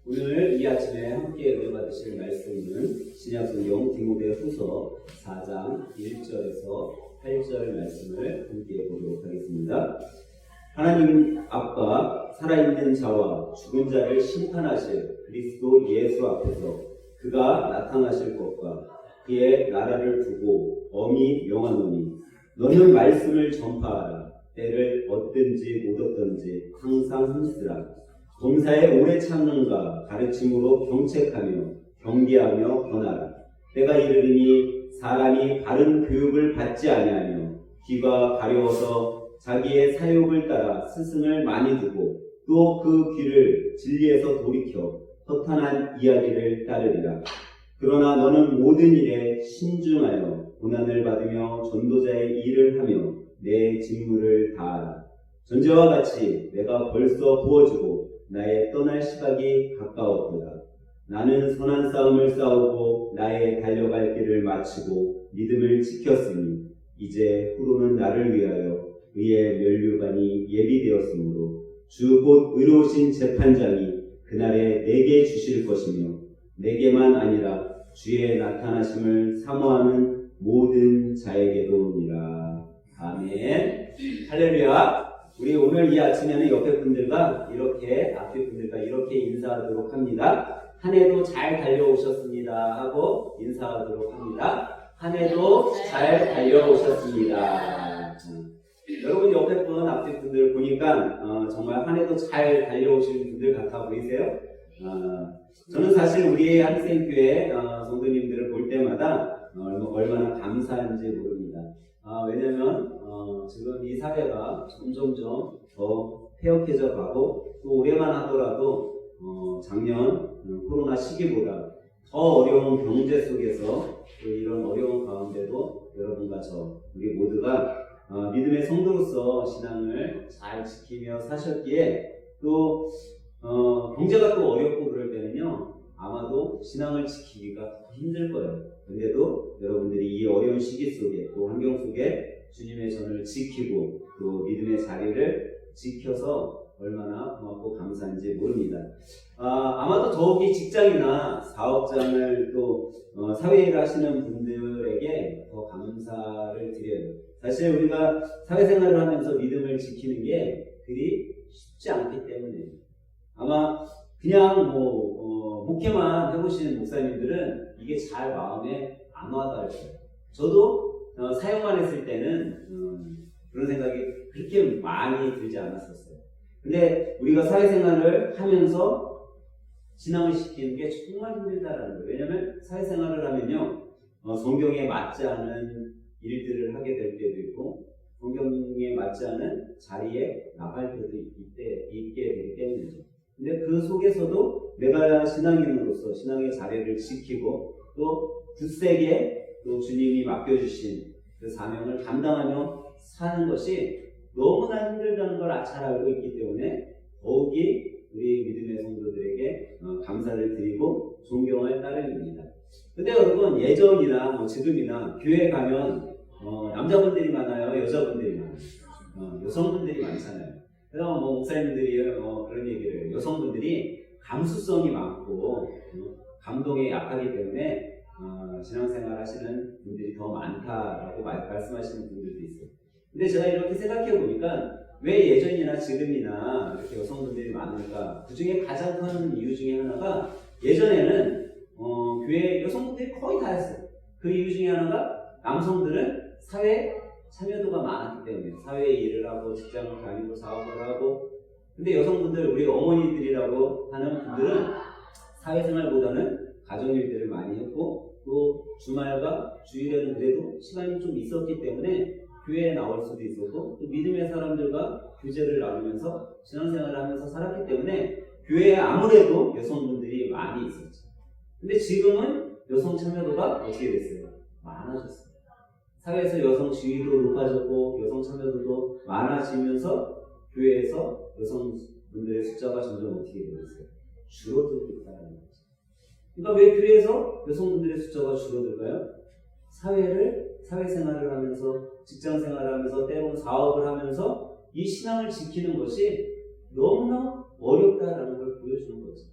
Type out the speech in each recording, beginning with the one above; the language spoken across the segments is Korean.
오늘 이 아침에 함께 은혜 받으실 말씀은 신약성경 디모데후서 4장 1절에서 8절 말씀을 함께 보도록 하겠습니다. 하나님 아빠 살아있는 자와 죽은 자를 심판하실 그리스도 예수 앞에서 그가 나타나실 것과 그의 나라를 두고 엄히 명하노니 너는 말씀을 전파하라. 때를 얻든지 못 얻든지 항상 힘쓰라. 범사에 오래 참는가 가르침으로 경책하며 경계하며 권하라. 때가 이르리니 사람이 바른 교육을 받지 아니하며 귀가 가려워서 자기의 사욕을 따라 스승을 많이 두고 또 그 귀를 진리에서 돌이켜 허탄한 이야기를 따르리라. 그러나 너는 모든 일에 신중하여 고난을 받으며 전도자의 일을 하며 내 직무를 다하라. 전제와 같이 내가 벌써 부어주고 나의 떠날 시각이 가까웠도다. 나는 선한 싸움을 싸우고 나의 달려갈 길을 마치고 믿음을 지켰으니 이제 후로는 나를 위하여 의의 면류관이 예비되었으므로 주 곧 의로우신 재판장이 그날에 내게 주실 것이며 내게만 아니라 주의 나타나심을 사모하는 모든 자에게도니라. 아멘. 할렐루야. 우리 오늘 이 아침에는 옆에 분들과 앞에 분들과 이렇게 인사하도록 합니다. 한 해도 잘 달려오셨습니다 하고 인사하도록 합니다. 한 해도 잘 달려오셨습니다. 여러분 옆에 분, 앞에 분들 보니까 정말 한 해도 잘 달려오신 분들 같아 보이세요? 저는 사실 우리 한생교회 성도님들을 볼 때마다 얼마나 감사한지 모릅니다. 왜냐면 지금 이 사회가 점점점 더 폐역해져 가고 또 올해만 하더라도 작년 코로나 시기보다 더 어려운 경제 속에서 또 이런 어려운 가운데도 여러분과 우리 모두가 믿음의 성도로서 신앙을 잘 지키며 사셨기에 또 경제가 또 어렵고 그럴 때는요 아마도 신앙을 지키기가 더 힘들 거예요. 근데도 여러분들이 이 어려운 시기 속에 또 환경 속에 주님의 전을 지키고 또 믿음의 자리를 지켜서 얼마나 고맙고 감사한지 모릅니다. 아마도 더욱이 직장이나 사업장을 또 사회일을 하시는 분들에게 더 감사를 드려요. 사실 우리가 사회생활을 하면서 믿음을 지키는 게 그리 쉽지 않기 때문에 아마 그냥 목회만 해보시는 목사님들은 이게 잘 마음에 안 와닿을 거예요. 저도 사역만 했을 때는 그런 생각이 그렇게 많이 들지 않았었어요. 근데 우리가 사회생활을 하면서 신앙을 지키는 게 정말 힘들다라는 거예요. 왜냐하면 사회생활을 하면요 성경에 맞지 않은 일들을 하게 될 때도 있고 성경에 맞지 않은 자리에 나갈 때도 있게 되기 때문이죠. 근데 그 속에서도 내가 신앙인으로서 신앙의 자리를 지키고 또 굳세게 또 주님이 맡겨주신 그 사명을 감당하며 사는 것이 너무나 힘들다는 걸 잘 알고 있기 때문에 더욱이 우리 믿음의 성도들에게 감사를 드리고 존경할 따름입니다. 근데 여러분 예전이나 지금이나 교회 가면 남자분들이 많아요? 여자분들이 많아요? 여성분들이 많잖아요. 그래서 목사님들이 그런 얘기를 해요. 여성분들이 감수성이 많고 감동에 약하기 때문에 신앙생활 하시는 분들이 더 많다라고 말씀하시는 분들도 있어요. 근데 제가 이렇게 생각해 보니까 왜 예전이나 지금이나 이렇게 여성분들이 많을까? 그 중에 가장 큰 이유 중에 하나가 예전에는 교회 여성분들이 거의 다 했어요. 그 이유 중에 하나가 남성들은 사회 참여도가 많았기 때문에 사회에 일을 하고 직장을 다니고 사업을 하고 근데 여성분들 우리 어머니들이라고 하는 분들은 사회생활보다는 가정일들을 많이 했고 또 주말과 주일에는 그래도 시간이 좀 있었기 때문에 교회에 나올 수도 있었고 또 믿음의 사람들과 교제를 나누면서 신앙생활을 하면서 살았기 때문에 교회에 아무래도 여성분들이 많이 있었죠. 근데 지금은 여성 참여도가 어떻게 됐어요? 많아졌어요. 사회에서 여성 지위도 높아졌고 여성 참여도도 많아지면서 교회에서 여성분들의 숫자가 점점 어떻게 되고 있어요? 줄어들고 있다는 거죠. 그러니까 왜 교회에서 여성분들의 숫자가 줄어들까요? 사회생활을 하면서 직장생활을 하면서 때로는 사업을 하면서 이 신앙을 지키는 것이 너무나 어렵다라는 걸 보여주는 거죠.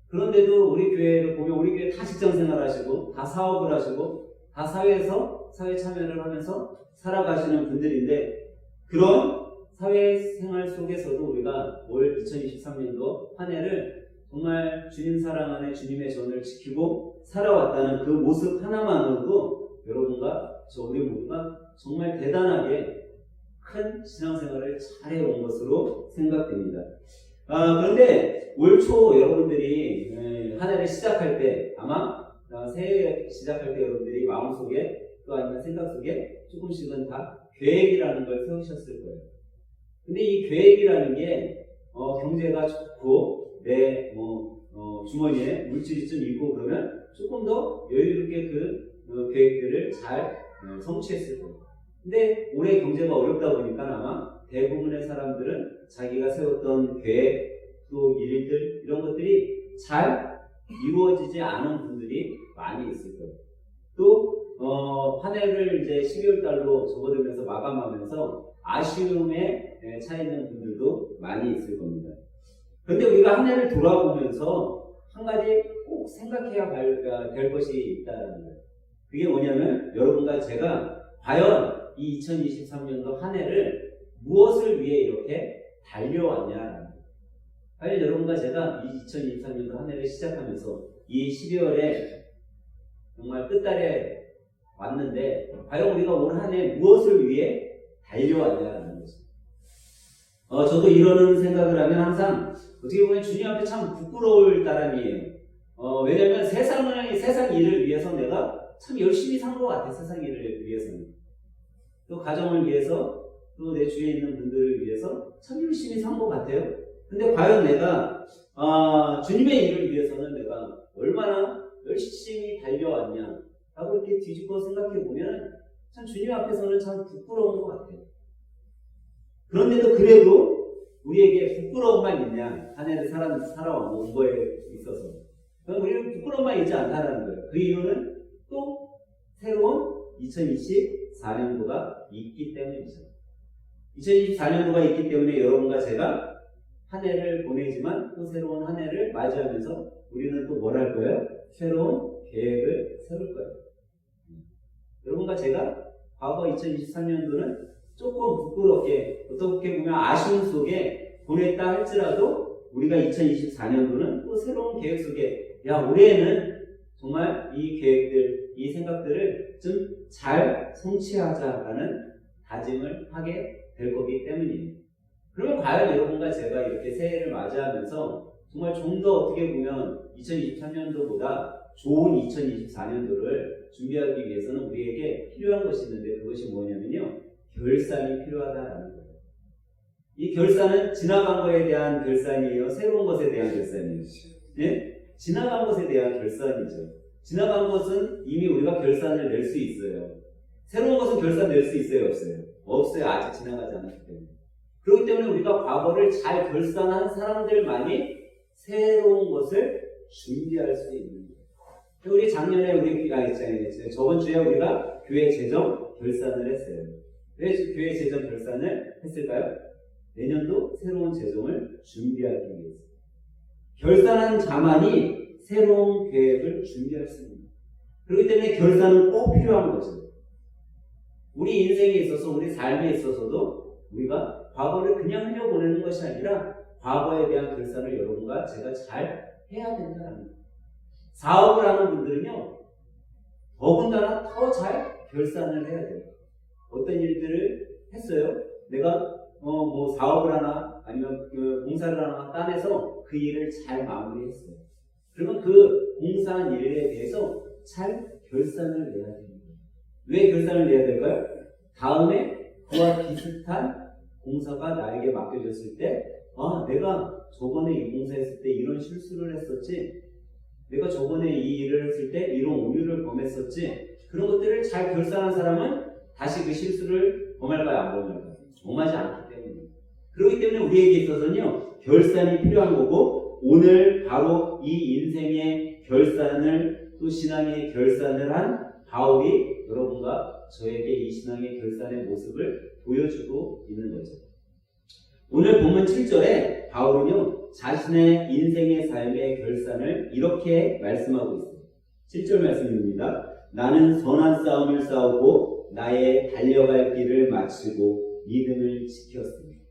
그런데도 우리 교회를 보면 우리 교회 다 직장생활 하시고 다 사업을 하시고 다 사회에서 사회 참여를 하면서 살아가시는 분들인데 그런 사회생활 속에서도 우리가 올 2023년도 한 해를 정말 주님 사랑 안에 주님의 전을 지키고 살아왔다는 그 모습 하나만으로도 여러분과 우리 모두가 정말 대단하게 큰 신앙생활을 잘해온 것으로 생각됩니다. 그런데 올 초 여러분들이 한 해를 시작할 때 아마 새해 시작할 때 여러분들이 마음속에 또 아니면 생각 속에 조금씩은 다 계획이라는 걸 세우셨을 거예요. 근데 이 계획이라는 게 경제가 좋고 내 주머니에 물질이 좀 있고 그러면 조금 더 여유롭게 그 계획들을 잘 성취했을 거예요. 근데 올해 경제가 어렵다 보니까 아마 대부분의 사람들은 자기가 세웠던 계획 또 일들 이런 것들이 잘 이루어지지 않은 분들이 많이 있을 거예요. 또 한 해를 이제 12월 달로 접어들면서 마감하면서 아쉬움에 차 있는 분들도 많이 있을 겁니다. 그런데 우리가 한 해를 돌아보면서 한 가지 꼭 생각해야 될 것이 있다는 거예요. 그게 뭐냐면 여러분과 제가 과연 이 2023년도 한 해를 무엇을 위해 이렇게 달려왔냐라는 거예요. 과연 여러분과 제가 이 2023년도 한 해를 시작하면서 이 12월에 정말 끝달에 왔는데 과연 우리가 올 한 해 무엇을 위해 달려왔냐라는 거죠. 저도 이러는 생각을 하면 항상 어떻게 보면 주님 앞에 참 부끄러울 따름이에요. 왜냐하면 세상 일을 위해서 내가 참 열심히 산 것 같아. 세상 일을 위해서는. 또 가정을 위해서 또 내 주위에 있는 분들을 위해서 참 열심히 산 것 같아요. 근데 과연 내가 주님의 일을 위해서는 내가 얼마나 열심히 달려왔냐 라고 이렇게 뒤집어 생각해 보면 참 주님 앞에서는 참 부끄러운 것 같아요. 그런데도 그래도 우리에게 부끄러움만 있냐 한 해를 살아온 거에 있어서 우리는 부끄러움만 있지 않다는 거예요. 그 이유는 또 새로운 2024년도가 있기 때문이죠. 2024년도가 있기 때문에 여러분과 제가 한 해를 보내지만 또 새로운 한 해를 맞이하면서 우리는 또 뭘 할 거예요? 새로운 계획을 세울 거예요. 여러분과 제가 과거 2023년도는 조금 부끄럽게 어떻게 보면 아쉬움 속에 보냈다 할지라도 우리가 2024년도는 또 새로운 계획 속에 올해는 정말 이 계획들, 이 생각들을 좀 잘 성취하자라는 다짐을 하게 될 거기 때문이에요. 그러면 과연 여러분과 제가 이렇게 새해를 맞이하면서 정말 좀 더 어떻게 보면 2023년도보다 좋은 2024년도를 준비하기 위해서는 우리에게 필요한 것이 있는데 그것이 뭐냐면요. 결산이 필요하다라는 거예요. 이 결산은 지나간 것에 대한 결산이에요. 새로운 것에 대한 결산이에요. 네? 지나간 것에 대한 결산이죠. 지나간 것은 이미 우리가 결산을 낼 수 있어요. 새로운 것은 결산 낼 수 있어요? 없어요? 없어요. 아직 지나가지 않았기 때문에. 그렇기 때문에 우리가 과거를 잘 결산한 사람들만이 새로운 것을 준비할 수 있는 거예요. 우리 작년에 저번 주에 우리가 교회 재정 결산을 했어요. 왜 교회 재정 결산을 했을까요? 내년도 새로운 재정을 준비하기 위해서. 결산한 자만이 새로운 계획을 준비할 수 있습니다. 그렇기 때문에 결산은 꼭 필요한 거죠. 우리 인생에 있어서 우리 삶에 있어서도 우리가 과거를 그냥 흘려보내는 것이 아니라 과거에 대한 결산을 여러분과 제가 잘 해야 된다는 거예요. 사업을 하는 분들은요 더군다나 더 잘 결산을 해야 돼요. 어떤 일들을 했어요. 내가 사업을 하나 아니면 공사를 하나 따내서 그 일을 잘 마무리했어요. 그러면 그 공사한 일에 대해서 잘 결산을 내야 됩니다. 왜 결산을 내야 될까요? 다음에 그와 비슷한 공사가 나에게 맡겨졌을 때 내가 저번에 이 공사했을 때 이런 실수를 했었지, 내가 저번에 이 일을 했을 때 이런 오류를 범했었지, 그런 것들을 잘 결산한 사람은 다시 그 실수를 범할까요? 안 범할까요? 범하지 않기 때문에. 그렇기 때문에 우리에게 있어서는요 결산이 필요한 거고, 오늘 바로 이 인생의 결산을 또 신앙의 결산을 한 바울이 여러분과 저에게 이 신앙의 결산의 모습을 보여주고 있는 거죠. 오늘 본문 7절에 바울은요, 자신의 인생의 삶의 결산을 이렇게 말씀하고 있어요. 7절 말씀입니다. 나는 선한 싸움을 싸우고 나의 달려갈 길을 마치고 믿음을 지켰습니다.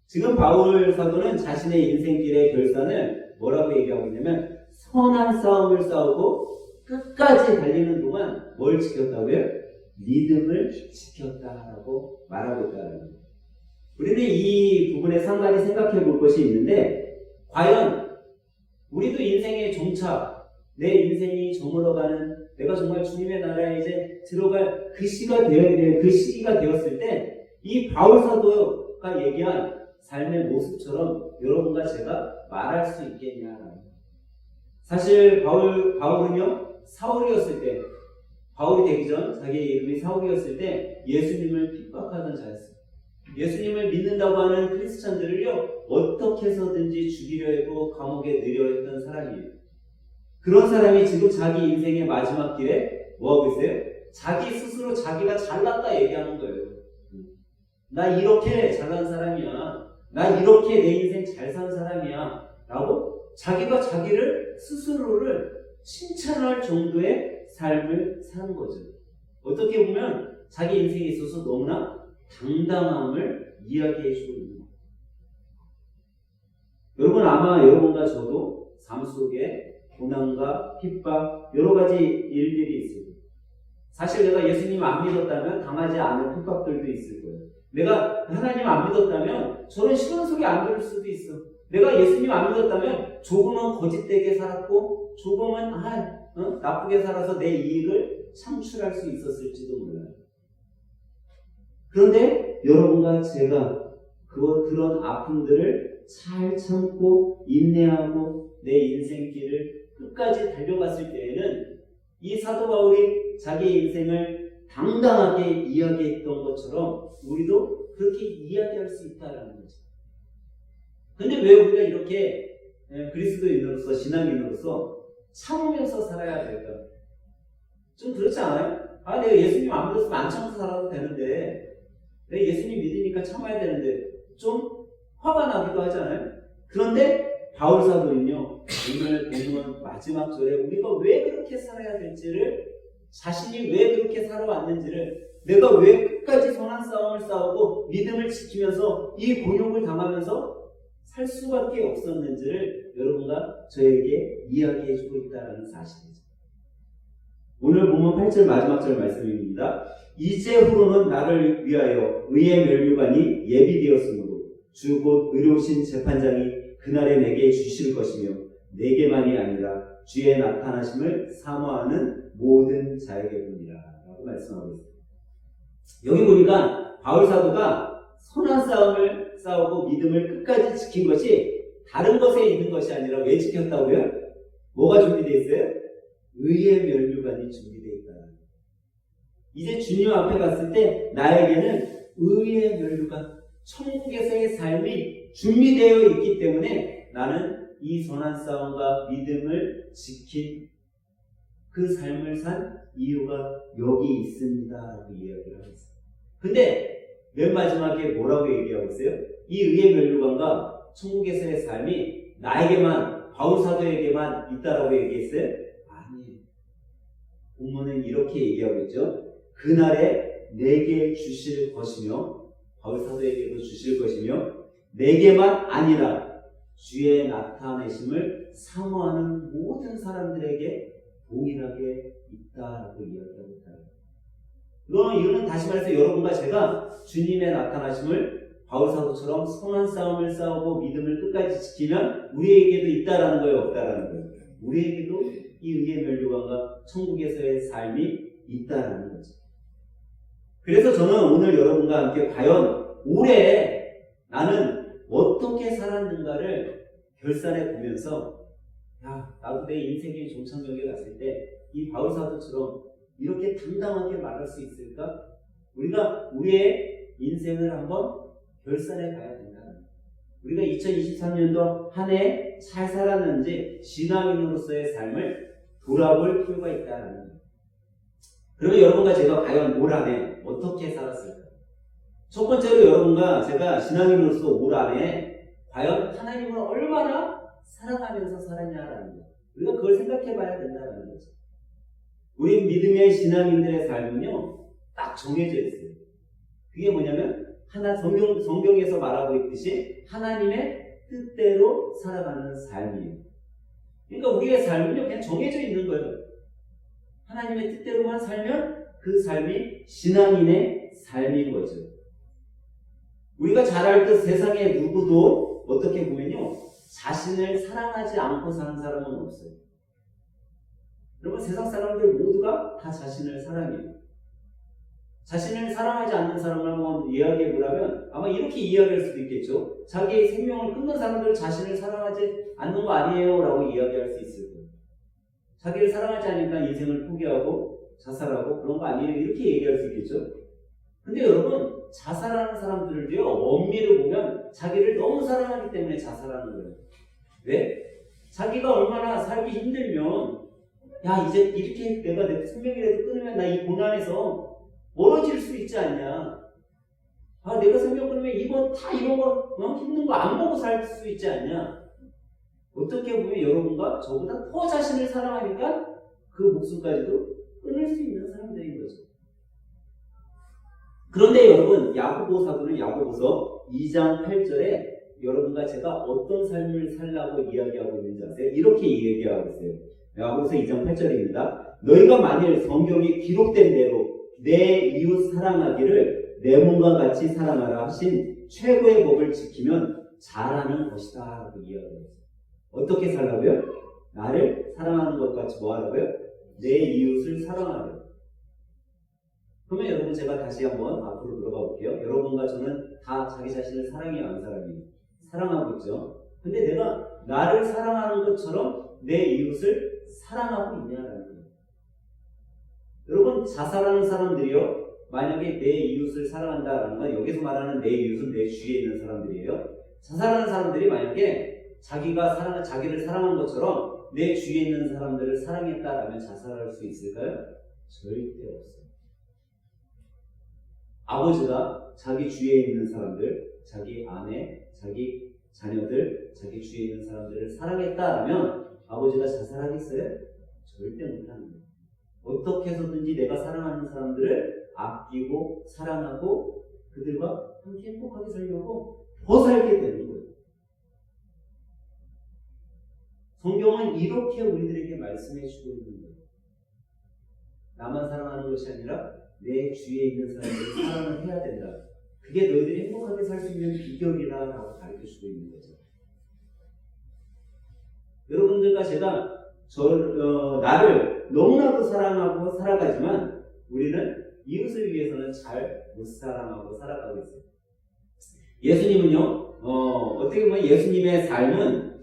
지금 바울 사도는 자신의 인생길의 결산을 뭐라고 얘기하고 있냐면 선한 싸움을 싸우고 끝까지 달리는 동안 뭘 지켰다고요? 믿음을 지켰다라고 말하고 있다는 겁니다. 우리는 이 부분에 상당히 생각해 볼 것이 있는데, 과연 우리도 인생의 종착, 내 인생이 저물어가는, 내가 정말 주님의 나라에 이제 들어갈 그 시기가 되었을 때 이 바울 사도가 얘기한 삶의 모습처럼 여러분과 제가 말할 수 있겠냐라는. 사실 바울은요, 사울이었을 때, 바울이 되기 전 자기 이름이 사울이었을 때 예수님을 핍박하던 자였습니다. 예수님을 믿는다고 하는 크리스찬들을요, 어떻게 해서든지 죽이려 했고 감옥에 넣으려 했던 사람이에요. 그런 사람이 지금 자기 인생의 마지막 길에 뭐하고 있어요? 자기 스스로 자기가 잘났다 얘기하는 거예요. 나 이렇게 잘난 사람이야. 나 이렇게 내 인생 잘 산 사람이야. 라고 자기가 자기를 스스로를 칭찬할 정도의 삶을 사는 거죠. 어떻게 보면 자기 인생에 있어서 너무나 당당함을 이야기해 주고 있는 거예요. 여러분, 아마 여러분과 저도 삶 속에 고난과 핍박, 여러 가지 일들이 있을 거예요. 사실 내가 예수님 안 믿었다면 당하지 않은 핍박들도 있을 거예요. 내가 하나님 안 믿었다면 저는 싫은 소리 안 들을 수도 있어. 내가 예수님 안 믿었다면 조금은 거짓되게 살았고 조금은 나쁘게 살아서 내 이익을 창출할 수 있었을지도 몰라요. 그런데 여러분과 제가 그런 아픔들을 잘 참고 인내하고 내 인생길을 끝까지 달려갔을 때에는 이 사도 바울이 자기 인생을 당당하게 이야기했던 것처럼 우리도 그렇게 이야기할 수 있다는 거죠. 근데 왜 우리가 이렇게 그리스도인으로서 신앙인으로서 참으면서 살아야 될까? 좀 그렇지 않아요? 내가 예수님 안 믿었으면 안 참고 살아도 되는데, 내가 예수님 믿으니까 참아야 되는데 좀 화가 나기도 하잖아요. 그런데 바울 사도는요, 오늘 본문 마지막 절에 우리가 왜 그렇게 살아야 될지를, 자신이 왜 그렇게 살아왔는지를, 내가 왜 끝까지 선한 싸움을 싸우고 믿음을 지키면서 이 곤욕을 당하면서 살 수밖에 없었는지를 여러분과 저에게 이야기해주고 있다는 사실이죠. 오늘 본문 8절 마지막 절 말씀입니다. 이제후로는 나를 위하여 의의 면류관이 예비되었으므로 주 곧 의로우신 재판장이 그날에 내게 주실 것이며 내게만이 아니라 주의 나타나심을 사모하는 모든 자에게뿐이라 라고 말씀하고 있습니다. 여기 보니까 바울 사도가 선한 싸움을 싸우고 믿음을 끝까지 지킨 것이 다른 것에 있는 것이 아니라 왜 지켰다고요? 뭐가 준비되어 있어요? 의의 면류관이 준비되어 있다. 이제 주님 앞에 갔을 때 나에게는 의의 면류관, 천국에서의 삶이 준비되어 있기 때문에 나는 이 선한 싸움과 믿음을 지킨 그 삶을 산 이유가 여기 있습니다 라고 이야기를 하고 있어요. 근데 맨 마지막에 뭐라고 얘기하고 있어요? 이 의의 면류관과 천국에서의 삶이 나에게만, 바울 사도에게만 있다라고 얘기했어요? 아니에요. 본문은 이렇게 얘기하고 있죠. 그날에 내게 주실 것이며, 바울 사도에게도 주실 것이며, 내게만 아니라 주의 나타내심을 사모하는 모든 사람들에게 동일하게 있다라고 이야기하고 있다. 이거는 다시 말해서 여러분과 제가 주님의 나타나심을 바울 사도처럼 선한 싸움을 싸우고 믿음을 끝까지 지키면 우리에게도 있다라는 거예요, 없다라는 거예요? 우리에게도 이 의의 면류관과 천국에서의 삶이 있다라는 거죠. 그래서 저는 오늘 여러분과 함께 과연 올해 나는 어떻게 살았는가를 결산해 보면서, 나도 내 인생의 종착역에 갔을 때 이 바울 사도처럼 이렇게 당당하게 말할 수 있을까? 우리가 우리의 인생을 한번 결산해 봐야 된다는 거예요. 우리가 2023년도 한 해 잘 살았는지 신앙인으로서의 삶을 돌아볼 필요가 있다는 거예요. 그러면 여러분과 제가 과연 올 한 해 어떻게 살았을까? 첫 번째로 여러분과 제가 신앙인으로서 올 안에 과연 하나님을 얼마나 사랑하면서 살았냐라는 거. 우리가 그걸 생각해 봐야 된다는 거죠. 우리 믿음의 신앙인들의 삶은요, 딱 정해져 있어요. 그게 뭐냐면, 성경에서 말하고 있듯이 하나님의 뜻대로 살아가는 삶이에요. 그러니까 우리의 삶은요, 그냥 정해져 있는 거예요. 하나님의 뜻대로만 살면 그 삶이 신앙인의 삶인 거죠. 우리가 잘 알듯 세상에 누구도 어떻게 보면요, 자신을 사랑하지 않고 사는 사람은 없어요. 여러분, 세상 사람들 모두가 다 자신을 사랑해요. 자신을 사랑하지 않는 사람을 한번 이야기해 보라면 아마 이렇게 이야기할 수도 있겠죠. 자기 생명을 끊는 사람들 자신을 사랑하지 않는 거 아니에요 라고 이야기할 수 있을 거예요. 자기를 사랑하지 않으니까 인생을 포기하고 자살하고 그런 거 아니에요 이렇게 얘기할 수 있겠죠. 근데 여러분, 자살하는 사람들도요, 원미를 보면 자기를 너무 사랑하기 때문에 자살하는 거예요. 왜? 자기가 얼마나 살기 힘들면, 야, 이제 이렇게 내가 내 생명이라도 끊으면 나 이 고난에서 멀어질 수 있지 않냐. 아, 내가 생명 끊으면 이런 거 힘든 거 안 보고 살 수 있지 않냐. 어떻게 보면 여러분과 저보다 더 자신을 사랑하니까 그 목숨까지도 끊을 수 있는 사람들인 거죠. 그런데 여러분, 야고보 사도는 야고보서 2장 8절에 여러분과 제가 어떤 삶을 살라고 이야기하고 있는지 아세요? 이렇게 얘기하고 있어요. 야고보서 2장 8절입니다. 너희가 만일 성경이 기록된 대로 내 이웃 사랑하기를 내 몸과 같이 사랑하라 하신 최고의 법을 지키면 잘하는 것이다 라고 이야기해요. 어떻게 살라고요? 나를 사랑하는 것 같이 뭐 하라고요? 내 이웃을 사랑하라고요. 그러면 여러분, 제가 다시 한번 앞으로 들어가 볼게요. 여러분과 저는 다 자기 자신을 사랑해요, 안 사랑해요? 사랑하고 있죠. 근데 내가 나를 사랑하는 것처럼 내 이웃을 사랑하고 있냐라는 거예요. 여러분, 자살하는 사람들이요, 만약에 내 이웃을 사랑한다라는 건 여기서 말하는 내 이웃은 내 주위에 있는 사람들이에요. 자살하는 사람들이 만약에 자기를 사랑한 것처럼 내 주위에 있는 사람들을 사랑했다라면 자살할 수 있을까요? 절대 없어요. 아버지가 자기 주위에 있는 사람들, 자기 아내, 자기 자녀들, 자기 주위에 있는 사람들을 사랑했다라면 아버지가 자살하겠어요? 절대 못하는 거예요. 어떻게 해서든지 내가 사랑하는 사람들을 아끼고 사랑하고 그들과 함께 행복하게 살려고 더 살게 되는 거예요. 성경은 이렇게 우리들에게 말씀해 주고 있는 거예요. 나만 사랑하는 것이 아니라 내 주위에 있는 사람들을 사랑을 해야 된다. 그게 너희들이 행복하게 살 수 있는 비결이라고 가르쳐 주고 있는 거죠. 여러분들과 제가 나를 너무나도 사랑하고 살아가지만 우리는 이웃을 위해서는 잘 못 사랑하고 살아가고 있어요. 예수님은요, 어떻게 보면 예수님의 삶은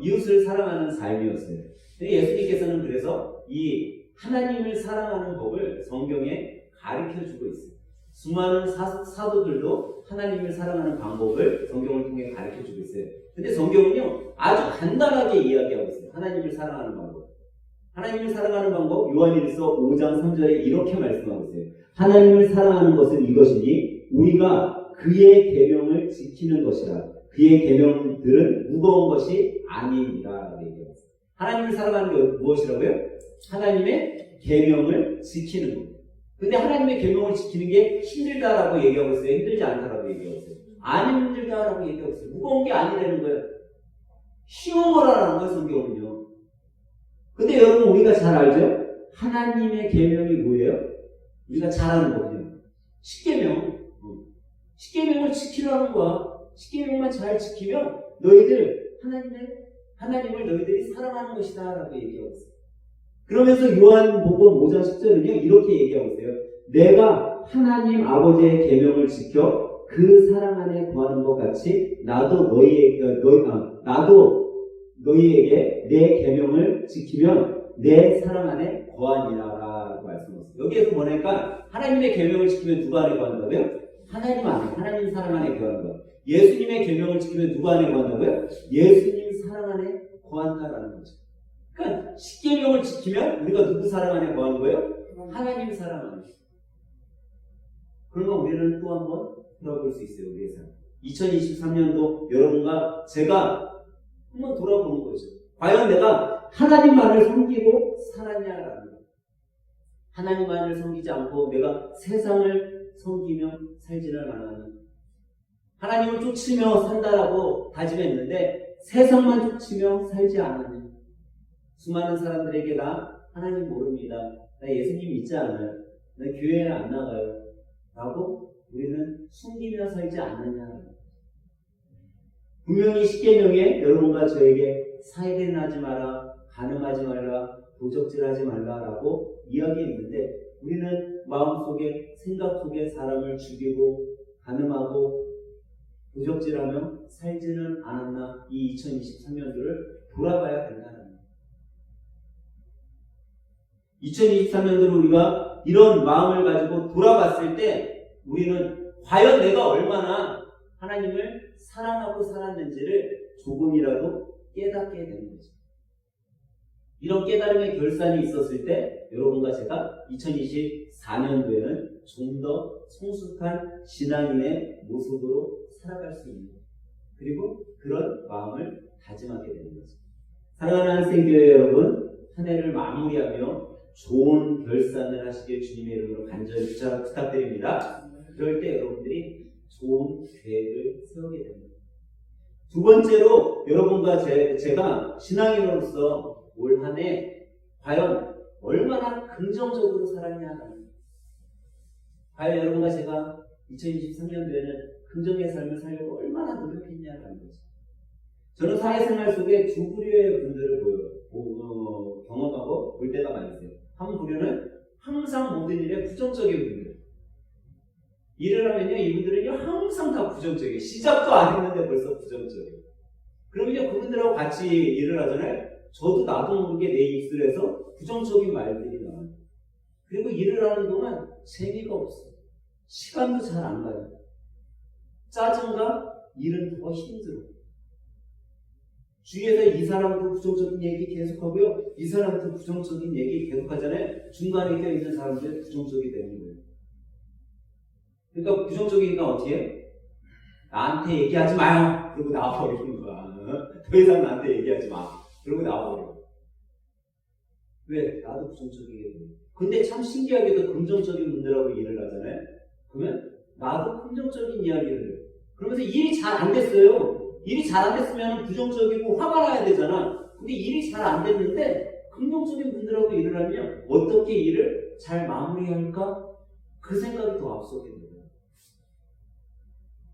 이웃을 사랑하는 삶이었어요. 근데 예수님께서는 그래서 이 하나님을 사랑하는 법을 성경에 가르쳐주고 있어요. 수많은 사도들도 하나님을 사랑하는 방법을 성경을 통해 가르쳐주고 있어요. 근데 성경은요, 아주 간단하게 이야기하고 있어요. 하나님을 사랑하는 방법. 하나님을 사랑하는 방법, 요한일서 5장 3절에 이렇게 말씀하고 있어요. 하나님을 사랑하는 것은 이것이니 우리가 그의 계명을 지키는 것이라. 그의 계명들은 무거운 것이 아니니라. 하나님을 사랑하는 게 무엇이라고요? 하나님의 계명을 지키는 것. 근데 하나님의 계명을 지키는 게 힘들다라고 얘기하고 있어요? 힘들지 않다라고 얘기하고 있어요? 안 힘들다라고 얘기하고 있어요. 무거운 게 아니라는 거예요. 쉬운 거라는 거예요, 성경은요. 근데 여러분, 우리가 잘 알죠? 하나님의 계명이 뭐예요? 우리가 잘 아는 거거든요. 십계명. 십계명을 지키라는 거야. 십계명만 잘 지키면 너희들 하나님을 너희들이 사랑하는 것이다 라고 얘기하고 있어요. 그러면서 요한복음 5장 10절은요, 이렇게 얘기하고 있어요. 내가 하나님 아버지의 계명을 지켜 그 사랑 안에 거하는 것 같이 나도 너희에게 내 계명을 지키면 내 사랑 안에 거하니라 라고 말씀하셨어요. 여기에서 뭐냐니까 하나님의 계명을 지키면 누구 안에 거한다고요? 하나님 안에, 하나님 사랑 안에 거하는 거. 예수님의 계명을 지키면 누구 안에 거한다고요? 예수님 사랑 안에 거한다라는 거죠. 그러니까 십계명을 지키면 우리가 누구 사랑 안에 거하는 거예요? 하나님 사랑 안에. 그러면 우리는 또 한번 돌아볼 수 있어요. 우리의 삶. 2023년도 여러분과 제가 한번 돌아보는 거죠. 과연 내가 하나님만을 섬기고 살았냐라는 거. 하나님만을 섬기지 않고 내가 세상을 섬기며 살지를 않았는. 하나님을 쫓으며 산다라고 다짐했는데 세상만 쫓으며 살지 않았는. 수많은 사람들에게 나 하나님 모릅니다. 나 예수님 믿지 않아요. 나 교회에 안 나가요. 라고 우리는 숨기며 살지 않느냐. 분명히 십계명에 여러분과 저에게 사해된 하지 마라, 간음하지 말라, 도적질하지 말라라고 이야기했는데 우리는 마음속에 생각 속에 사람을 죽이고 간음하고 도적질하며 살지는 않았나. 이 2023년도를 돌아봐야 된다는 거예요. 2023년도를 우리가 이런 마음을 가지고 돌아봤을 때 우리는 과연 내가 얼마나 하나님을 사랑하고 살았는지를 조금이라도 깨닫게 되는 거죠. 이런 깨달음의 결산이 있었을 때 여러분과 제가 2024년도에는 좀 더 성숙한 신앙인의 모습으로 살아갈 수 있는, 그리고 그런 마음을 다짐하게 되는 거죠. 사랑하는 한생교회 여러분, 한 해를 마무리하며 좋은 결산을 하시길 주님의 이름으로 간절히 부탁드립니다. 그럴 때 여러분들이 좋은 계획을 세우게 됩니다. 두 번째로 여러분과 제가 신앙인으로서 올 한 해 과연 얼마나 긍정적으로 살았냐. 과연 여러분과 제가 2023년도에는 긍정의 삶을 살려고 얼마나 노력했냐라는 거죠. 저는 사회생활 속에 두 부류의 분들을 경험하고 볼 때가 많이 있어요. 한 부류는 항상 모든 일에 부정적인 분들. 일을 하면요, 이분들은요, 항상 다 부정적이에요. 시작도 안 했는데 벌써 부정적이에요. 그러면요, 그분들하고 같이 일을 하잖아요. 저도 나도 모르게 내 입술에서 부정적인 말들이 나와요. 그리고 일을 하는 동안 재미가 없어요. 시간도 잘 안 가요. 짜증과 일은 더 힘들어. 주위에서 이 사람도 부정적인 얘기 계속하고요, 이 사람도 부정적인 얘기 계속하잖아요. 중간에 껴있는 사람들 부정적이 되는 거예요. 그러니까 부정적이니까 어떻게 해? 나한테 얘기하지 마요. 그러고 나와버리는 거야. 더 이상 나한테 얘기하지 마. 그러고 나와버려. 왜? 나도 부정적이게 돼. 근데 참 신기하게도 긍정적인 분들하고 일을 하잖아요. 그러면 나도 긍정적인 이야기를 해요. 그러면서 일이 잘 안 됐어요. 일이 잘 안 됐으면 부정적이고 화가 나야 되잖아. 근데 일이 잘 안 됐는데 긍정적인 분들하고 일을 하면 어떻게 일을 잘 마무리할까? 그 생각이 더 앞서게 돼요.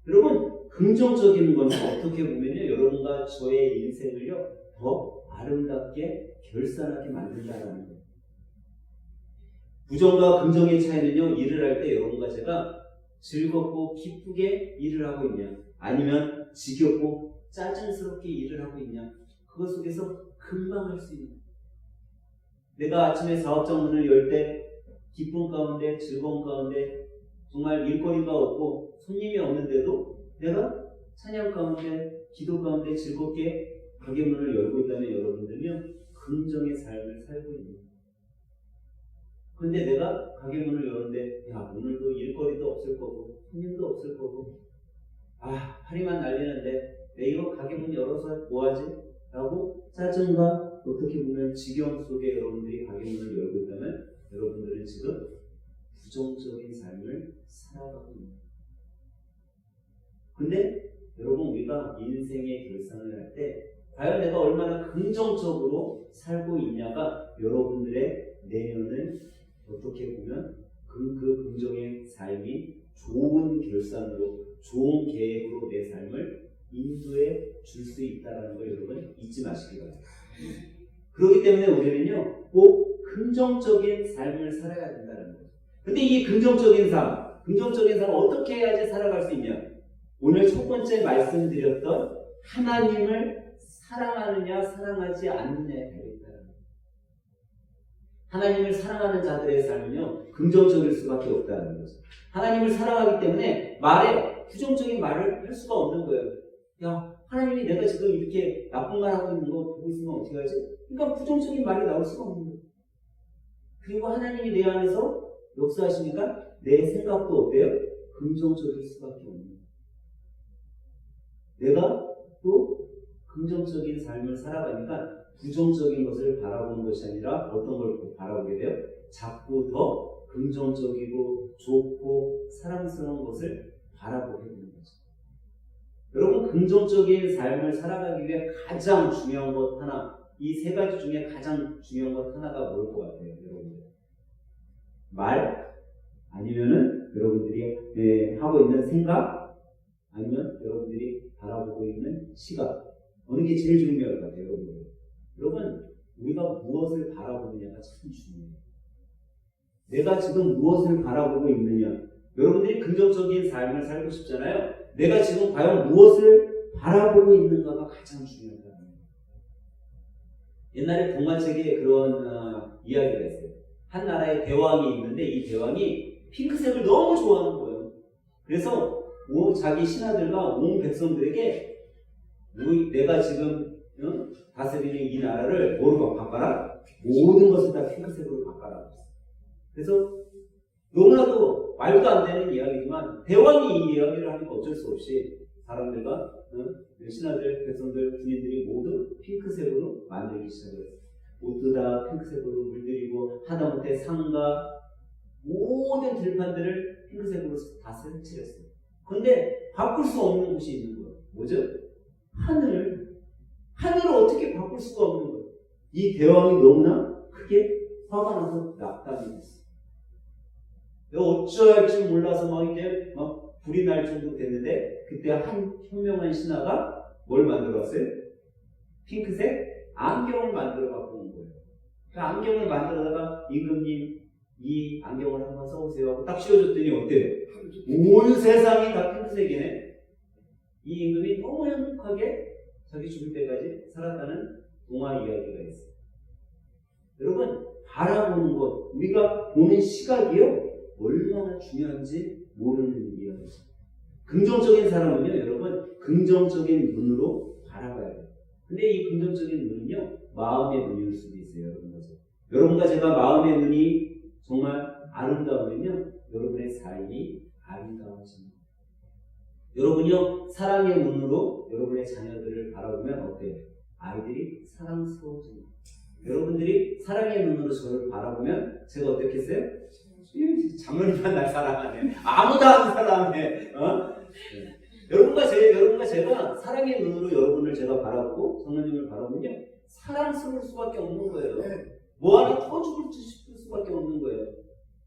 여러분, 긍정적인 건 어떻게 보면요, 여러분과 저의 인생을요, 더 아름답게 결산하게 만든다는 거예요. 부정과 긍정의 차이는요, 일을 할 때 여러분과 제가 즐겁고 기쁘게 일을 하고 있냐, 아니면 지겹고 짜증스럽게 일을 하고 있냐, 그것 속에서 금방 할 수 있는. 내가 아침에 사업장 문을 열 때 기쁨 가운데, 즐거움 가운데, 정말 일거리가 없고 손님이 없는데도 내가 찬양 가운데, 기도 가운데 즐겁게 가게 문을 열고 있다면 여러분들은요, 긍정의 삶을 살고 있는 거예요. 근데 내가 가게 문을 여는데, 야, 오늘도 일거리도 없을 거고 손님도 없을 거고, 파리만 날리는데 내 이거 가게 문 열어서 뭐하지? 라고 짜증과 어떻게 보면 지경 속에 여러분들이 가게 문을 열고 있다면 여러분들은 지금 부정적인 삶을 살아가고 있는 거예요. 근데 여러분, 우리가 인생의 결산을 할 때 과연 내가 얼마나 긍정적으로 살고 있냐가 여러분들의 내면을 어떻게 보면 그 긍정의 삶이 좋은 결산으로, 좋은 계획으로 내 삶을 인도해 줄 수 있다는 걸 여러분 잊지 마시기 바랍니다. 그렇기 때문에 우리는요, 꼭 긍정적인 삶을 살아야 된다는 거예요. 근데 이 긍정적인 삶 어떻게 해야지 살아갈 수 있냐? 오늘 첫 번째 말씀드렸던 하나님을 사랑하느냐 사랑하지 않느냐에 달려있다는 거예요. 하나님을 사랑하는 자들의 삶은요, 긍정적일 수밖에 없다는 거죠. 하나님을 사랑하기 때문에 말에 부정적인 말을 할 수가 없는 거예요. 야, 하나님이 내가 지금 이렇게 나쁜 말 하고 있는 거 보고 있으면 어떻게 하지? 그러니까 부정적인 말이 나올 수가 없는 거예요. 그리고 하나님이 내 안에서 역사하시니까 내 생각도 어때요? 긍정적일 수밖에 없는 거예요. 내가 또 긍정적인 삶을 살아가니까 부정적인 것을 바라보는 것이 아니라 어떤 걸 바라보게 돼요? 자꾸 더 긍정적이고 좋고 사랑스러운 것을 바라보게 되는 거죠. 여러분, 긍정적인 삶을 살아가기 위해 가장 중요한 것 하나, 이 세 가지 중에 가장 중요한 것 하나가 뭘 것 같아요, 여러분들? 말? 아니면은 여러분들이 하고 있는 생각? 아니면 여러분들이 바라보고 있는 시각? 어느 게 제일 중요할 것 같아요, 여러분들? 여러분, 우리가 무엇을 바라보느냐가 참 중요해요. 내가 지금 무엇을 바라보고 있느냐? 여러분들이 긍정적인 삶을 살고 싶잖아요. 내가 지금 과연 무엇을 바라보고 있는가가 가장 중요하다. 옛날에 동화책에 그런 이야기가 있어요. 한 나라에 대왕이 있는데 이 대왕이 핑크색을 너무 좋아하는 거예요. 그래서 자기 신하들과 온 백성들에게 내가 지금 다스리는 이 나라를 뭐로 바꿔라? 모든 것을 다 핑크색으로 바꿔라. 그래서 너무나도 말도 안 되는 이야기지만 대왕이 이 이야기를 하니까 어쩔 수 없이 사람들과 신하들, 백성들, 군인들이 모두 핑크색으로 만들기 시작했어요. 모두 다 핑크색으로 물들이고 하다못해 상과 모든 들판들을 핑크색으로 다 색칠했어요. 그런데 바꿀 수 없는 곳이 있는 거예요. 뭐죠? 하늘을 어떻게 바꿀 수가 없는 거예요. 이 대왕이 너무나 크게 화가 나서 낙담이 됐어요. 어찌할 줄 몰라서 막 불이 날 정도 됐는데 그때 한 현명한 신하가 뭘 만들어 왔어요? 핑크색 안경을 만들어 갖고 온 거예요. 그 안경을 만들어다가 임금님 이 안경을 한번 써보세요 하고 딱 씌워줬더니 어때요? 온 세상이 다 핑크색이네. 이 임금이 너무 행복하게 자기 죽을 때까지 살았다는 동화 이야기가 있어요. 여러분, 바라보는 것, 우리가 보는 시각이요 얼마나 중요한지 모르는 이야기죠. 긍정적인 사람은요, 여러분, 긍정적인 눈으로 바라봐야 돼요. 근데 이 긍정적인 눈은요, 마음의 눈일 수도 있어요, 여러분과 제가 마음의 눈이 정말 아름다우면요, 여러분의 삶이 아름다워집니다. 여러분이요, 사랑의 눈으로 여러분의 자녀들을 바라보면 어때요? 아이들이 사랑스러워집니다. 여러분들이 사랑의 눈으로 저를 바라보면 제가 어떻게 했어요? 장로님만 날 사랑하네. 아무도 안 사랑해. 여러분과 제가 사랑의 눈으로 여러분을 제가 바라보고 성령님을 바라보면 사랑스러울 수밖에 없는 거예요. 뭐 하나 터주고 싶을 수밖에 없는 거예요.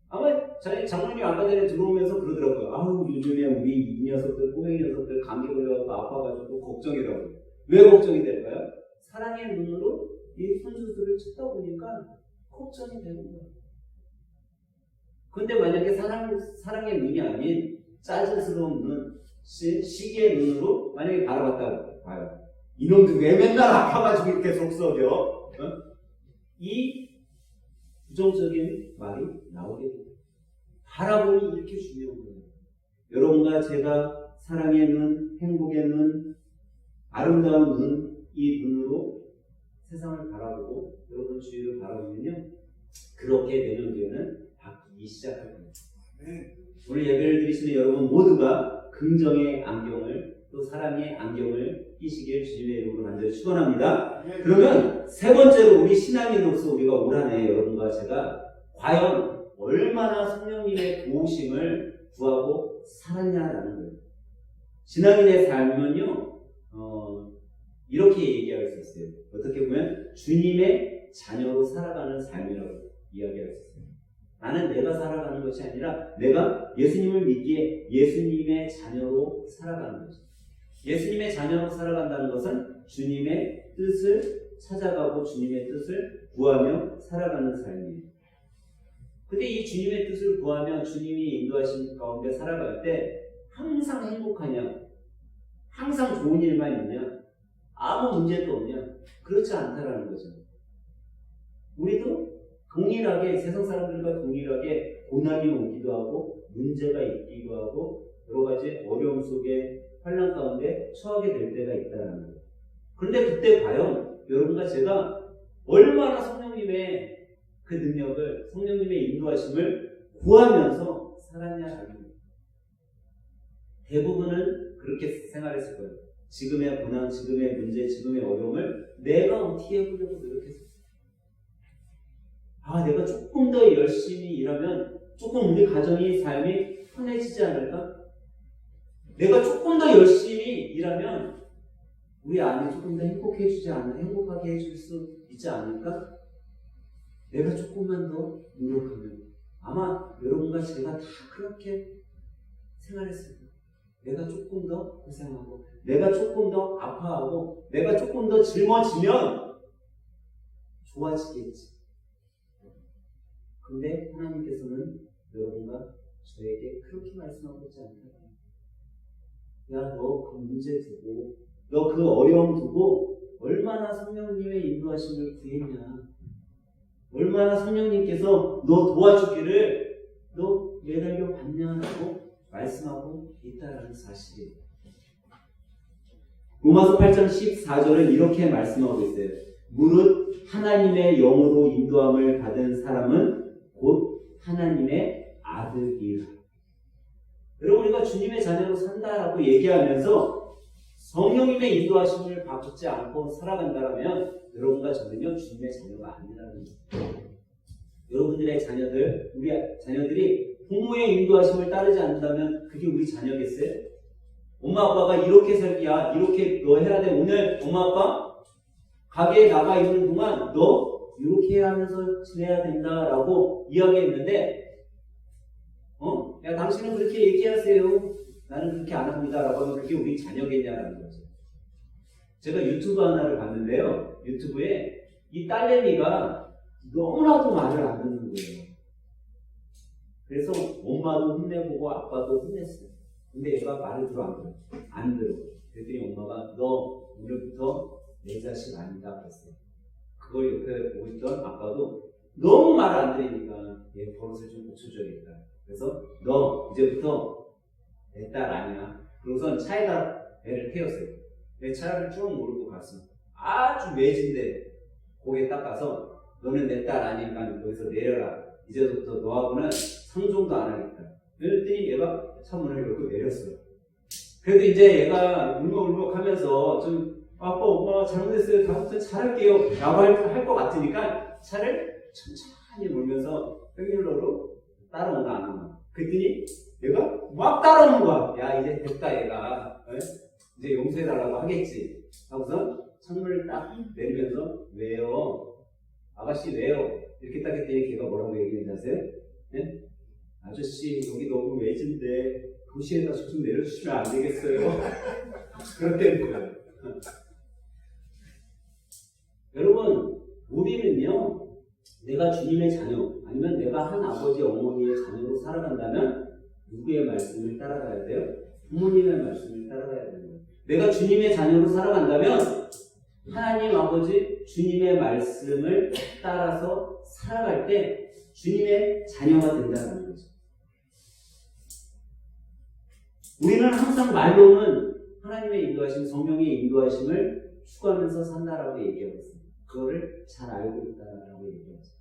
아마 장로님이 아까 전에 들어오면서 그러더라고요. 아우, 요즘에 우리 이 녀석들, 꼬맹이 녀석들 감기 걸려서 아파가지고 걱정이라고. 왜 걱정이 될까요? 사랑의 눈으로 이 손주들을 찾다 보니까 걱정이 되는 거예요. 근데 만약에 사랑의 눈이 아닌 짜증스러운 눈, 시기의 눈으로 만약에 바라봤다고 봐요. 이놈들 왜 맨날 아파가지고 이렇게 속썩여? 이 부정적인 말이 나오게 돼요. 바라보니 이렇게 중요한 거예요. 여러분과 제가 사랑의 눈, 행복의 눈, 아름다운 눈, 이 눈으로 세상을 바라보고 여러분 주위를 바라보면요, 그렇게 내년도에는 바뀌기 시작할 겁니다. 오늘 예배를 드리시는 여러분 모두가 긍정의 안경을, 또 사랑의 안경을 끼시길 주님의 이름으로 간절히 축원합니다. 그러면 세 번째로 우리 신앙인으로서 우리가 올 한 해 여러분과 제가 과연 얼마나 성령님의 도우심을 구하고 살았냐라는 거예요. 신앙인의 삶은요, 이렇게 얘기할 수 있어요. 어떻게 보면 주님의 자녀로 살아가는 삶이라고 이야기할 수 있어요. 나는 내가 살아가는 것이 아니라 내가 예수님을 믿기에 예수님의 자녀로 살아가는 거죠. 예수님의 자녀로 살아간다는 것은 주님의 뜻을 찾아가고 주님의 뜻을 구하며 살아가는 삶이에요. 근데 이 주님의 뜻을 구하며 주님이 인도하신 가운데 살아갈 때 항상 행복하냐? 항상 좋은 일만 있냐? 아무 문제도 없냐? 그렇지 않다라는 거죠. 우리도 동일하게, 세상 사람들과 동일하게 고난이 오기도 하고 문제가 있기도 하고 여러 가지 어려움 속에 환난 가운데 처하게 될 때가 있다는 거예요. 그런데 그때 과연 여러분과 제가 얼마나 성령님의 그 능력을, 성령님의 인도하심을 구하면서 살았냐라는 거예요. 대부분은 그렇게 생활했을 거예요. 지금의 고난, 지금의 문제, 지금의 어려움을 내가 어떻게 해보려고 노력했어요. 내가 조금 더 열심히 일하면 조금 우리 가정이 삶이 편해지지 않을까? 내가 조금 더 열심히 일하면 우리 아내 조금 더 행복하게 해줄 수 있지 않을까? 내가 조금만 더 노력하면 아마 여러분과 제가 다 그렇게 생활했을 거예요. 내가 조금 더 고생하고 내가 조금 더 아파하고 내가 조금 더 짊어지면 좋아지겠지. 근데 하나님께서는 여러분과 저에게 그렇게 말씀하고 있지 않다. 야, 너 그 문제 두고 너 그 어려움 두고 얼마나 성령님의 인도하심을 구했냐. 얼마나 성령님께서 너 도와주기를 너 매달려 봤냐라고 말씀하고 있다라는 사실이에요. 로마서 8장 14절은 이렇게 말씀하고 있어요. 무릇 하나님의 영으로 인도함을 받은 사람은 곧 하나님의 아들이라. 여러분, 우리가 주님의 자녀로 산다라고 얘기하면서 성령님의 인도하심을 받지 않고 살아간다면 여러분과 저는요 주님의 자녀가 아니라는 거예요. 여러분들의 자녀들, 우리 자녀들이 부모의 인도하심을 따르지 않는다면 그게 우리 자녀겠어요? 엄마 아빠가 이렇게 살기야, 이렇게 너 해야 돼. 오늘 엄마 아빠 가게에 나가 있는 동안 너 이렇게 하면서 지내야 된다라고 이야기했는데 야, 당신은 그렇게 얘기하세요. 나는 그렇게 안 합니다라고 하면 그게 우리 자녀겠냐라는 거죠. 제가 유튜브 하나를 봤는데요. 유튜브에 이 딸내미가 너무나도 말을 안 듣는 거예요. 그래서 엄마도 혼내보고 아빠도 혼냈어요. 근데 얘가 말을 들어 안 들어? 안 들어. 그랬더니 엄마가 너 오늘부터 내 자식 아니다 그랬어요. 그걸 옆에 보고 있던 아빠도 너무 말을 안 들으니까 얘 버릇을 좀 고쳐줘야겠다. 그래서 너 이제부터 내 딸 아니야. 그러고선 차에다 애를 태웠어요. 내 차를 쭉 몰고 갔어. 아주 매진데 고개 닦아서 너는 내 딸 아니니까 거기서 내려라. 이제부터 너하고는 상종도 안 하겠다. 그랬더니 얘가 차 문을 열고 내렸어. 그래도 이제 얘가 울먹울먹 하면서 좀 아빠 엄마 잘못했어요. 다음부터 잘할게요 라고 할 것 같으니까 차를 천천히 몰면서 횡일로로 따라온다 안 온다. 그랬더니 얘가 막 따라오는 거야. 야 이제 됐다 얘가 이제 용서해달라고 하겠지 하고서 창문을 딱 내리면서 왜요? 아가씨 왜요? 이렇게 딱 했더니 걔가 뭐라고 얘기했는지 아세요? 네? 아저씨 여기 너무 외진데 도시에다 좀 내려주시면 안 되겠어요? 그렇다는 거예요. 여러분 우리는요 내가 주님의 자녀 아니면 내가 한 아버지 어머니의 자녀로 살아간다면 누구의 말씀을 따라가야 돼요? 부모님의 말씀을 따라가야 돼요. 내가 주님의 자녀로 살아간다면 하나님 아버지 주님의 말씀을 따라서 살아갈 때 주님의 자녀가 된다는 거죠. 우리는 항상 말로는 하나님의 인도하심, 성령의 인도하심을 추구하면서 산다라고 얘기하고 있습니다. 그거를 잘 알고 있다라고 얘기하죠.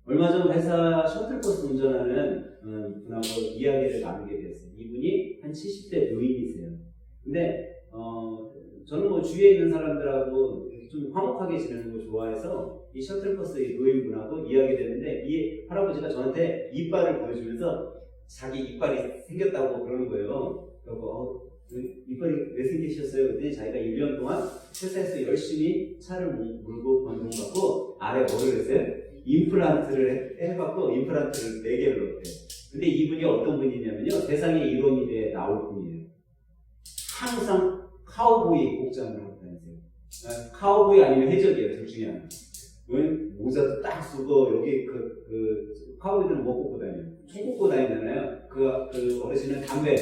얼마 전 회사 셔틀버스 운전하는 분하고 이야기를 나누게 되었어요. 이분이 한 70대 노인이세요. 근데 저는 뭐 주위에 있는 사람들하고 좀 화목하게 지내는 거 좋아해서 이 셔틀버스 노인분하고 이야기되는데 이 할아버지가 저한테 이빨을 보여주면서 자기 이빨이 생겼다고 그러는 거예요. 그리고 이빨이 왜 생기셨어요? 그랬더니 자기가 1년 동안 회사에서 열심히 차를 몰고 번동받고 아래 뭐를 했어요? 임플란트를 해갖고 임플란트를 4개를 넣었대요. 근데 이분이 어떤 분이냐면요. 세상에 이론이 돼 나올 분이에요. 항상 카우보이 복장을 하고 다니세요. 카우보이 아니면 해적이에요. 둘 중에 하나. 모자도 딱 쓰고 여기 그 카우보이들은 뭐 꽂고 다녀요? 총 꽂고 다니잖아요. 그 어르신은 담배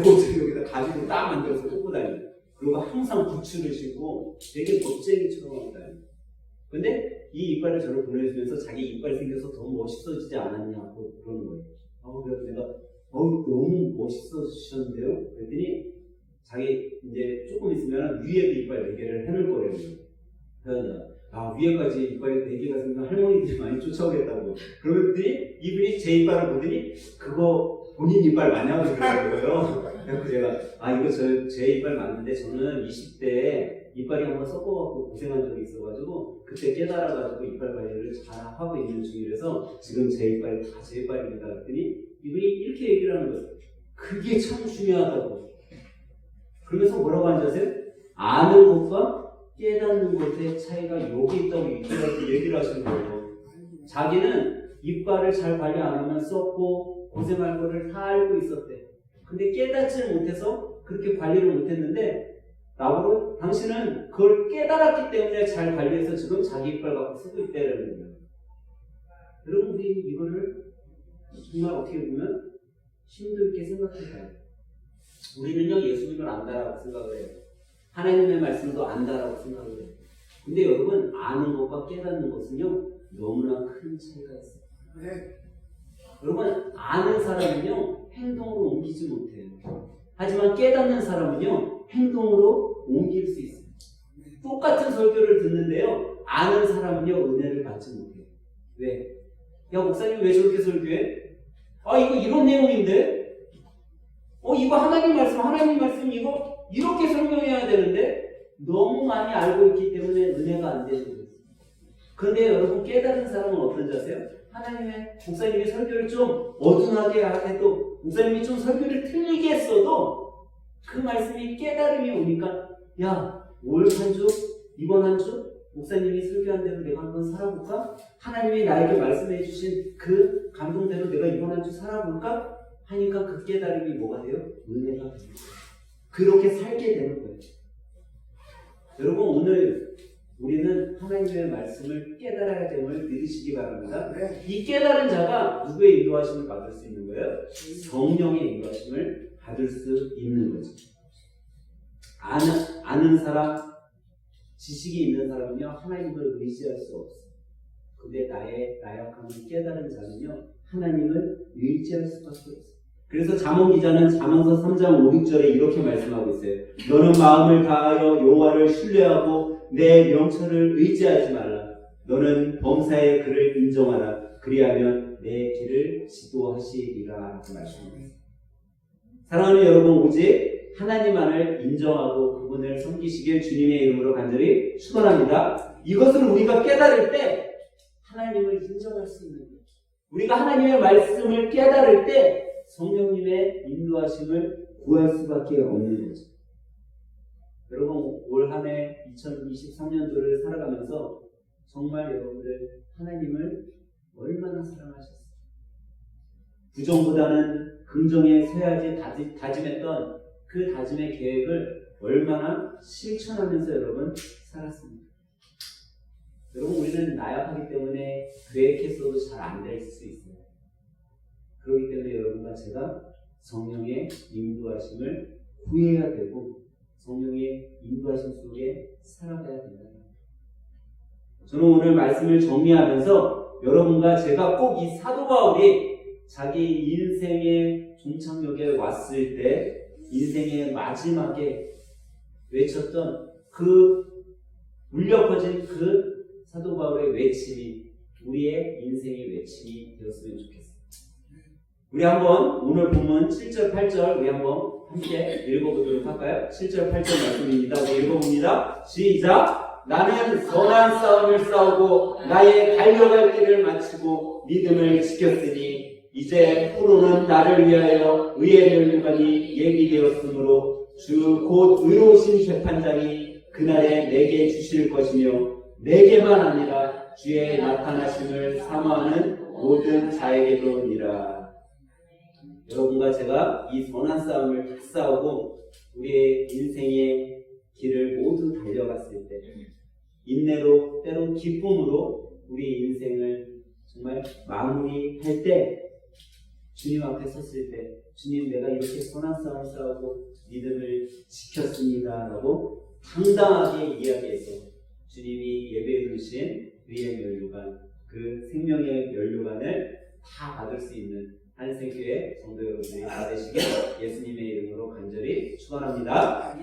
꽂을 여기다 가지고 딱 만들어서 꽂고 다녀요. 그리고 항상 부츠를 신고 되게 멋쟁이처럼 하고 다녀요. 근데 이 이빨을 저를 보내주면서 자기 이빨이 생겨서 더 멋있어지지 않았냐고 그러는 거예요. 그래서 내가 너무 멋있어지셨는데요? 그랬더니 자기 이제 조금 있으면 위에도 이빨 4개를 해놓을 거래요. 그래서 위에까지 이빨이 4개가 생기면 할머니들이 많이 쫓아오겠다고. 그러더니 이분이 제 이빨을 보더니 그거 본인 이빨 맞냐고 그러더라고요. 그래서 제가 이거 제 이빨 맞는데 저는 20대에 이빨이 한번 썩어갖고 고생한 적이 있어가지고 그때 깨달아가지고 이빨 관리를 잘 하고 있는 중이라서 지금 제 이빨이 다 제 이빨입니다. 그랬더니 이분이 이렇게 얘기를 하는 거예요. 그게 참 중요하다고. 그러면서 뭐라고 하는지 아세요? 아는 것과 깨닫는 것의 차이가 여기 있다고 얘기를 하시는 거예요. 자기는 이빨을 잘 관리 안 하면 썩고 고생할 거를 다 알고 있었대. 근데 깨닫지 못해서 그렇게 관리를 못했는데 나보고 당신은 그걸 깨달았기 때문에 잘 관리해서 지금 자기 이빨 갖고 쓰고 있다는 거예요. 여러분 우리 이거를 정말 어떻게 보면 심도 있게 생각해봐요. 우리는요 예수님을 안다라고 생각을 해요. 하나님의 말씀도 안다라고 생각을 해요. 근데 여러분 아는 것과 깨닫는 것은요 너무나 큰 차이가 있어요. 네. 여러분 아는 사람은요 행동으로 옮기지 못해요. 하지만 깨닫는 사람은요 행동으로 옮길 수 있어요. 똑같은 설교를 듣는데요 아는 사람은요 은혜를 받지 못해요. 왜? 야 목사님 왜 저렇게 설교해? 이거 이런 내용인데? 이거 하나님 말씀 이거 이렇게 설명해야 되는데 너무 많이 알고 있기 때문에 은혜가 안 되는 거예요. 그런데 여러분 깨달은 사람은 어떤지 아세요? 하나님의 목사님이 설교를 좀 어둔하게 해도 목사님이 좀 설교를 틀리게 했어도 그 말씀이 깨달음이 오니까 야 올 한 주 이번 한 주 목사님이 설교한 대로 내가 한번 살아볼까? 하나님이 나에게 말씀해 주신 그 감동대로 내가 이번 한 주 살아볼까? 하니까 그 깨달음이 뭐가 돼요? 은혜가 돼요. 그렇게 살게 되는 거예요. 여러분 오늘 우리는 하나님의 말씀을 깨달아야 됨을 믿으시기 바랍니다. 이 깨달은 자가 누구의 인도하심을 받을 수 있는 거예요? 성령의 인도하심을 받을 수 있는 거죠. 아는 사람, 지식이 있는 사람은요 하나님을 의지할 수 없어요. 근데 나의 나약함을 깨달은 자는요 하나님을 의지할 수밖에 없어요. 그래서 잠언 기자는 잠언서 3장 5, 6절에 이렇게 말씀하고 있어요. 너는 마음을 다하여 여호와를 신뢰하고 내 명철을 의지하지 말라. 너는 범사의 그를 인정하라. 그리하면 내 길을 지도하시리라 라고 말씀합니다. 사랑하는 여러분 오직 하나님만을 인정하고 그분을 섬기시길 주님의 이름으로 간절히 축원합니다. 이것을 우리가 깨달을 때 하나님을 인정할 수 있는 거예요. 우리가 하나님의 말씀을 깨달을 때 성령님의 인도하심을 구할 수밖에 없는 거죠. 여러분 올 한 해 2023년도를 살아가면서 정말 여러분들 하나님을 얼마나 사랑하셨어요. 부정보다는 긍정에 서야지 다짐했던 그 다짐의 계획을 얼마나 실천하면서 여러분 살았습니다. 여러분 우리는 나약하기 때문에 계획했어도 잘 안 될 수 있어요. 그렇기 때문에 여러분과 제가 성령의 인도하심을 구해야 되고 성령의 인도하심 속에 살아가야 된다. 저는 오늘 말씀을 정리하면서 여러분과 제가 꼭 이 사도 바울이 자기 인생의 종착역에 왔을 때 인생의 마지막에 외쳤던 그 울려 퍼진 그 사도 바울의 외침이 우리의 인생의 외침이 되었으면 좋겠습니다. 우리 한번 오늘 본문 7절 8절 우리 한번 함께 읽어보도록 할까요? 7절 8절 말씀입니다. 우리 읽어봅니다. 시작! 나는 선한 싸움을 싸우고 나의 달려갈 길을 마치고 믿음을 지켰으니 이제 프로는 나를 위하여 의의 멸류관이 예비되었으므로 주 곧 의로우신 재판장이 그날에 내게 주실 것이며 내게만 아니라 주의 나타나심을 사모하는 모든 자에게도니라. 여러분과 제가 이 선한 싸움을 다 싸우고 우리의 인생의 길을 모두 달려갔을 때 인내로 때론 기쁨으로 우리 인생을 정말 마무리할 때 주님 앞에 섰을 때 주님 내가 이렇게 선한 싸움을 싸우고 믿음을 지켰습니다 라고 당당하게 이야기해서 주님이 예배해 주신 의의 멸류관 그 생명의 멸류관을 다 받을 수 있는 한생교회 성도 여러분들이 다 되시길 예수님의 이름으로 간절히 축원합니다.